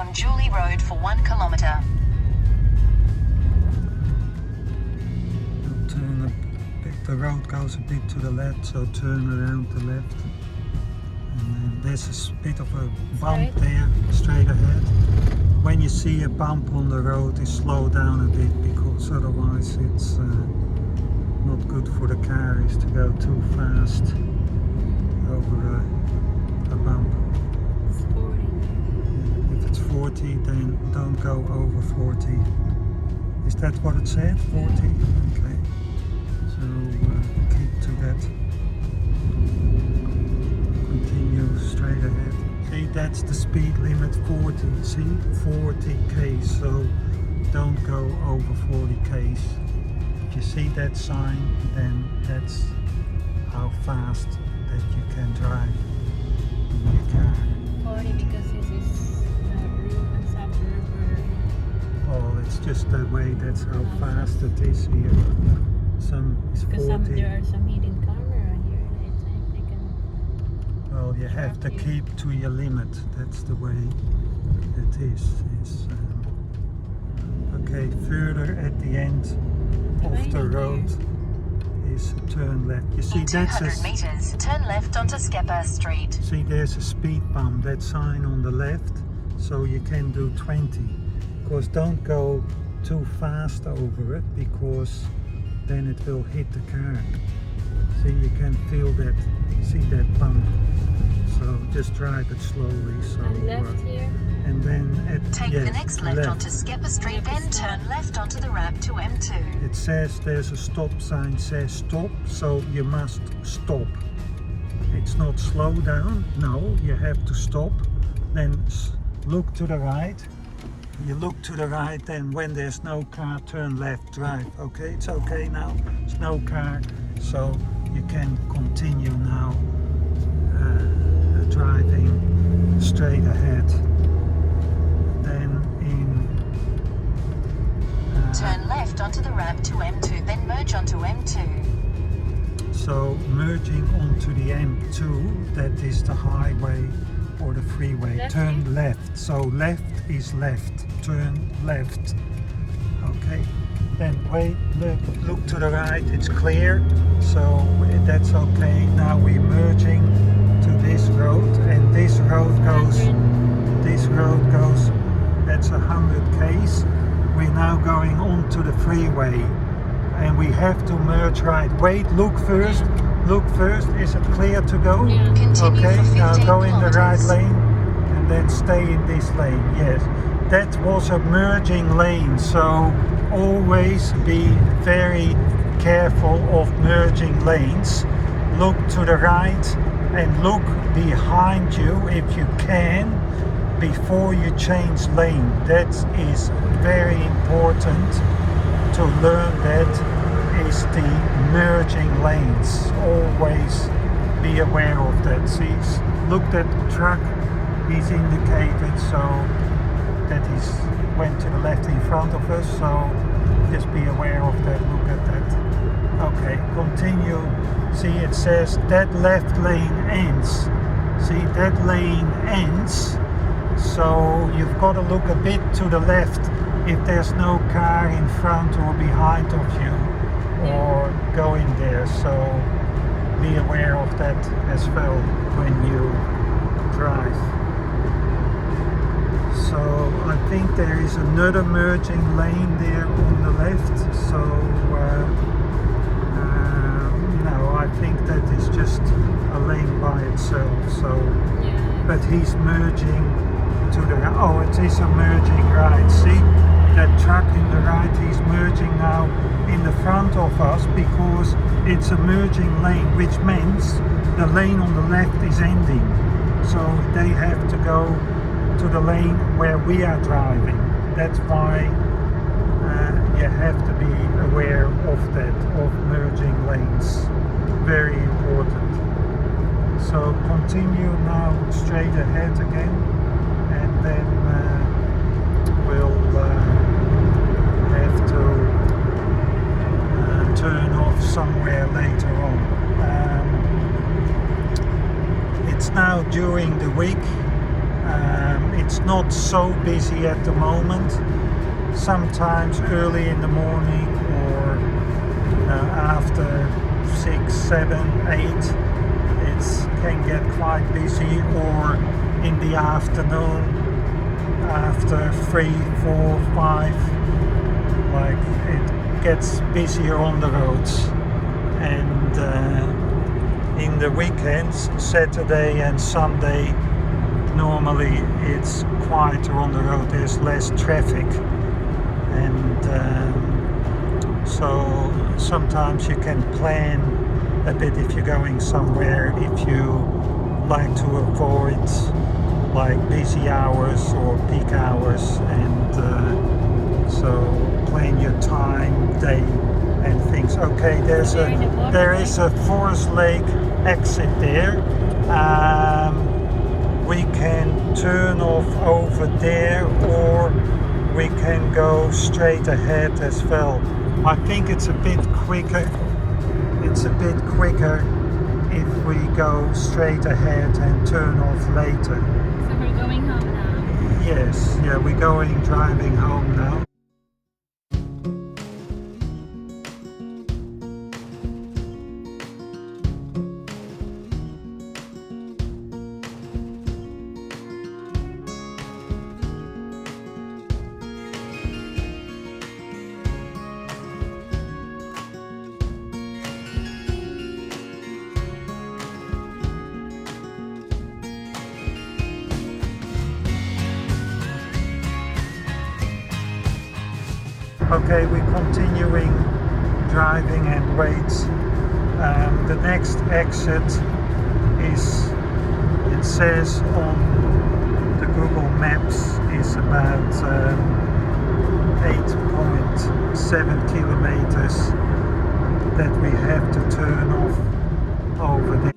on Julie Road for 1 kilometer. Turn a bit, the road goes a bit to the left, so turn around the left. And then there's a bit of a bump there, straight ahead. When you see a bump on the road, you slow down a bit because otherwise it's not good for the car is to go too fast over a bump. It's 40. If it's 40, then don't go over 40. Is that what it said? 40? Okay. So keep to that. Continue straight ahead. See, that's the speed limit, 40. See, 40 k's. So don't go over 40 k's. If you see that sign, then that's how fast that you can drive in your car. 40 because this is Ruben suburb. Oh, it's just the way, that's how fast it is here. Some is 40. There are some hidden camera here. They can. Well, you have to keep to your limit. That's the way it is. Okay, further at the end of the road is turn left. You see, In that's 200 meters, turn left onto Skepper Street. see, there's a speed bump. That sign on the left, so you can do 20. Of course, don't go too fast over it because then it will hit the car. See, you can feel that. See that bump. So just drive it slowly. So And left here. and then Take yes, the next left left. onto Skepper Street, then turn left onto the ramp to M2. It says there's a stop sign says stop, so you must stop. It's not slow down. No, you have to stop. Then look to the right. You look to the right, and when there's no car, turn left, drive. Okay, it's okay now. There's no car, so you can continue now driving straight ahead. Then Turn left onto the ramp to M2, then merge onto M2. so merging onto the M2, that is the highway or the freeway. Left Turn here? left. So left is left. Turn left. Okay. Then wait, look to the right. It's clear. So that's okay. Now we're merging to this road, and this road goes. This road goes. That's 100 k's. We're now going onto the freeway, and we have to merge right. Wait, look first. Look first. Is it clear to go? Yeah. Continue Okay, for 15 now go in the right kilometers. lane and then stay in this lane. Yes, that was a merging lane, so always be very careful of merging lanes. Look to the right and look behind you if you can before you change lane. That is very important to learn. That is the merging lanes. Always be aware of that. See, look at the truck, he's indicated so that he's went to the left in front of us, so just be aware of that. Look at that. Okay, continue. See, it says that left lane ends. See, that lane ends, so you've got to look a bit to the left if there's no car in front or behind of you or going there, so be aware of that as well when you drive. So I think there is another merging lane there on the left, so no, I think that is just a lane by itself. So Yeah. but he's merging to the oh, it is a merging right. See that truck in the right, he's merging now in the front of us because it's a merging lane, which means the lane on the left is ending, so they have to go to the lane where we are driving. That's why you have to be aware of that, of merging lanes. Very important. So continue now straight ahead again, and then we'll have to turn off somewhere later on. It's now during the week. it's not so busy at the moment. Sometimes early in the morning or after 6, 7, 8 it can get quite busy, or in the afternoon after 3, 4, 5, like it gets busier on the roads. And in the weekends, Saturday and Sunday, normally it's quieter on the road, there's less traffic, and so sometimes you can plan a bit if you're going somewhere, if you like to avoid like busy hours or peak hours, and so plan your time, day and things. Okay, there is a Forest Lake exit there. We can turn off over there, or we can go straight ahead as well. I think it's a bit quicker. It's a bit quicker if we go straight ahead and turn off later. So we're going home now. Yes, yeah, we're driving home now. Okay, we're continuing driving and wait. The next exit is, it says on the Google Maps, is about 8.7 kilometers that we have to turn off over there.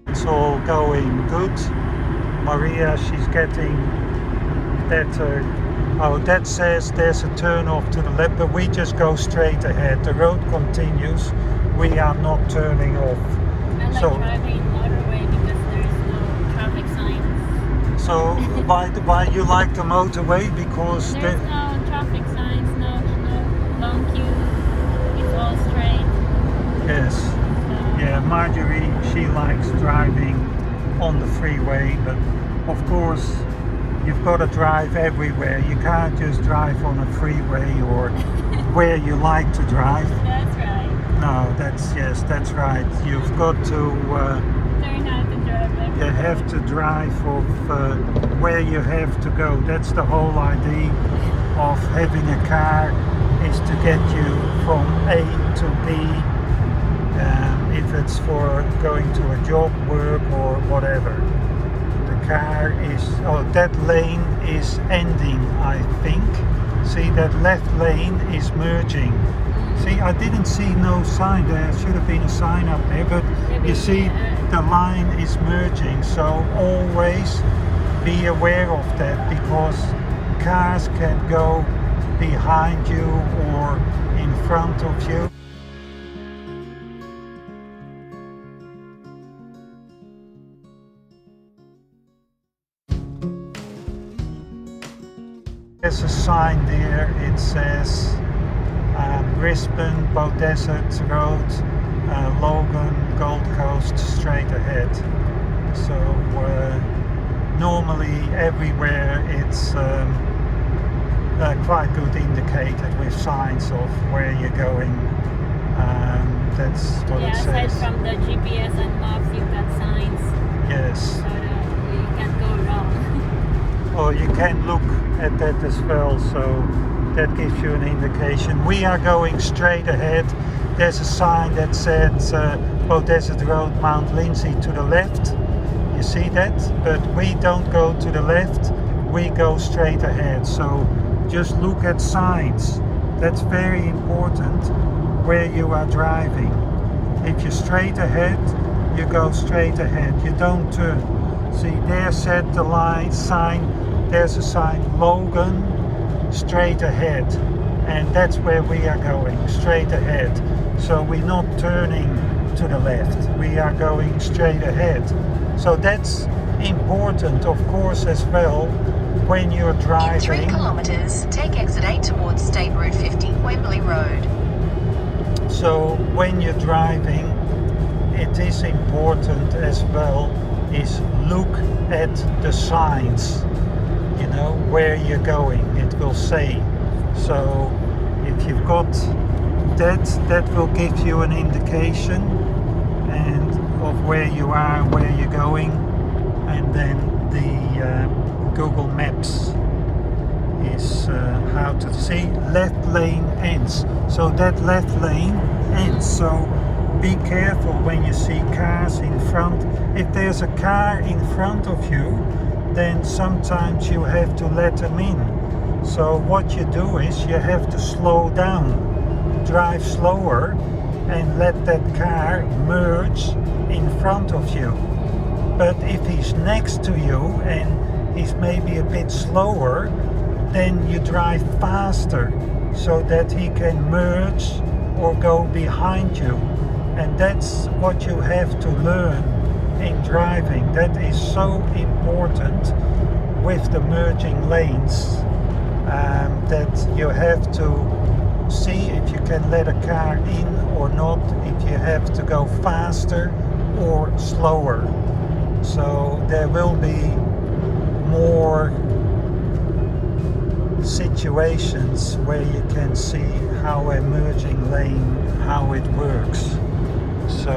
It's all going good. Maria, she's getting better. Oh, that says there's a turn off to the left, but we just go straight ahead. The road continues. We are not turning off. I like So- driving motorway because there's no traffic signs. So why you like the motorway? Because There's no traffic signs, no long queue. It's all straight. yes, So, yeah, Marjorie, she likes driving on the freeway, but of course you've got to drive everywhere. You can't just drive on a freeway or where you like to drive. That's right. No, that's right. You've got to Learn how to drive everywhere. you have to drive of where you have to go. That's the whole idea of having a car, is to get you from A to B. If it's for going to a job, work or whatever. The car is, oh, that lane is ending, I think. See, that left lane is merging. See, I didn't see no sign. There should have been a sign up there, but you see the line is merging. So always be aware of that, because cars can go behind you or in front of you. There's a sign there, it says Brisbane, Beaudesert Road, Logan, Gold Coast, straight ahead. So normally everywhere it's quite good indicated with signs of where you're going. That's what Yeah, it aside says. from the GPS and maps, you've got signs, Yes. so that you can't go wrong. Or you can look at that as well, so that gives you an indication. We are going straight ahead. There's a sign that says Desert Road Mount Lindsay to the left. You see that? But we don't go to the left, we go straight ahead. So just look at signs. That's very important where you are driving. If you're straight ahead, you go straight ahead. You don't turn. See, there said the line sign. There's a sign, Logan, straight ahead. And that's where we are going, straight ahead. So we're not turning to the left. We are going straight ahead. So that's important, of course, as well, when you're In 3 driving. kilometers, take exit 8 towards State Route 50, Wembley Road. So when you're driving, it is important as well is look at the signs, you know, where you're going, it will say. So if you've got that will give you an indication and of where you are, where you're going, and then the Google Maps is how to see left lane ends. So that left lane ends. So be careful when you see cars in front. If there's a car in front of you, then sometimes you have to let them in. So what you do is you have to slow down, drive slower, and let that car merge in front of you. But if he's next to you and he's maybe a bit slower, then you drive faster so that he can merge or go behind you. And that's what you have to learn in driving. That is so important with the merging lanes, that you have to see if you can let a car in or not, if you have to go faster or slower. So there will be more situations where you can see how a merging lane, how it works. So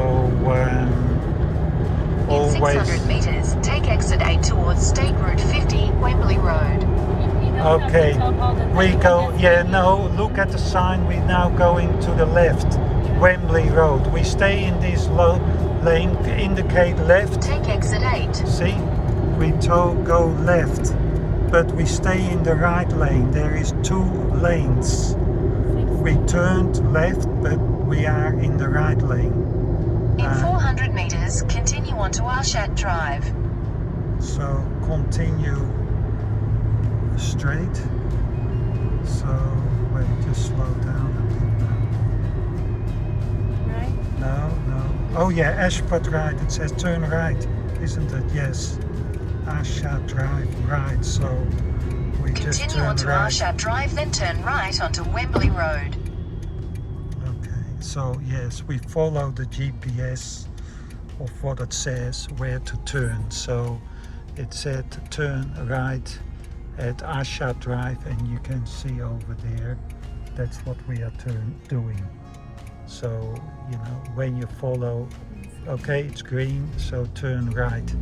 In always 600 meters, take exit 8 towards State Route 50, Wembley Road. You don't have okay. to talk all the time, We but go, that's yeah, fine. no, look at the sign. We're now going to the left, Wembley Road. We stay in this lane, indicate left. Take exit 8. See, we go left, but we stay in the right lane. There is 2 lanes. We turned left, but we are in the right lane. In 400 meters, continue onto Arshat Drive. So continue straight. So wait, just slow down a bit Right? now. No. Oh yeah, Ashput right. It says turn right, isn't it? Yes. Arshat Drive right. So we just Continue turn onto right. Arshat Drive, then turn right onto Wembley Road. Okay, so yes, we follow the GPS of what it says where to turn. So it said turn right at Arshat Drive, and you can see over there, that's what we are doing. So, you know, when you follow, okay, it's green, so turn right.